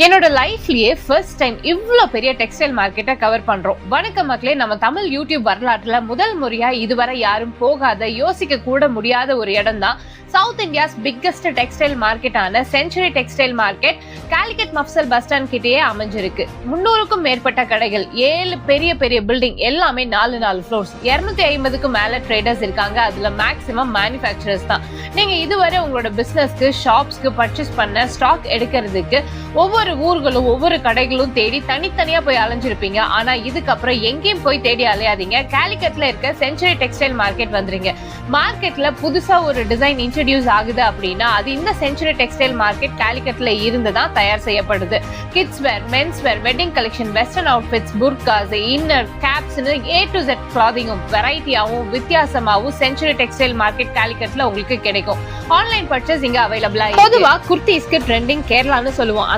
என்னோட லைஃப்லயே first time இவ்ளோ பெரிய டெக்ஸ்டைல் மார்க்கெட்டை கவர் பண்றோம். வணக்கம் மக்களே, நம்ம தமிழ் யூடியூப் வரலாற்றுல முதல் முறையா இதுவரை யாரும் போகாத, யோசிக்க கூட முடியாத ஒரு இடம் தான் சவுத் இந்தியாஸ் பிக்கஸ்ட் டெக்ஸ்டைல் மார்க்கெட்டான century textile market Calicut mofussil bus stand கிட்டேயே அமைஞ்சிருக்கு. 300க்கும் மேற்பட்ட கடைகள், 7 பெரிய பெரிய பில்டிங், எல்லாமே 4 ஃப்ளோர்ஸ், 250க்கும் மேல ட்ரேடர்ஸ் இருக்காங்க. அதுல மேக்ஸிமம் மேனுஃபேக்சரர்ஸ் தான். நீங்க இதுவரை உங்களோட பிசினஸ்க்கு, ஷாப்ஸ்க்கு பர்ச்சேஸ் பண்ண ஸ்டாக் எடுக்கிறதுக்கு ஒவ்வொரு ஊர்களும் ஒவ்வொரு கடைகளும் தேடி தனித்தனியா போய் அலைஞ்சிருப்பீங்க. ஆனா இதுக்கப்புறம் எங்கேயும் போய் தேடி அலையாதீங்க. காலிகட்ல இருக்க செஞ்சுரி டெக்ஸ்டைல் மார்க்கெட் வந்துருங்க. மார்க்கெட்ல புதுசா ஒரு டிசைன் இன்ட்ரோடியூஸ் ஆகுது அப்படின்னா அது இந்த செஞ்சுரி டெக்ஸ்டைல் மார்க்கெட் காலிகட்ல இருந்து தான் தயார் செய்யப்படுது. Kids wear, men's wear, wedding collection, western outfits, புர்காஸ், இன்னர், கேப்ஸ்னு A to Z கிளாதிங்கும் வெரைட்டியாவும் வித்தியாசமாவும் செஞ்சுரி டெக்ஸ்டைல் மார்க்கெட் காலிகட்ல உங்களுக்கு கிடைக்கும். ஆன்லைன் பர்ச்சேஸ் இங்க அவைலபிளா. பொதுவா குர்த்திஸ்க்கு ட்ரெண்டிங் கேரளான்னு சொல்லுவோம்.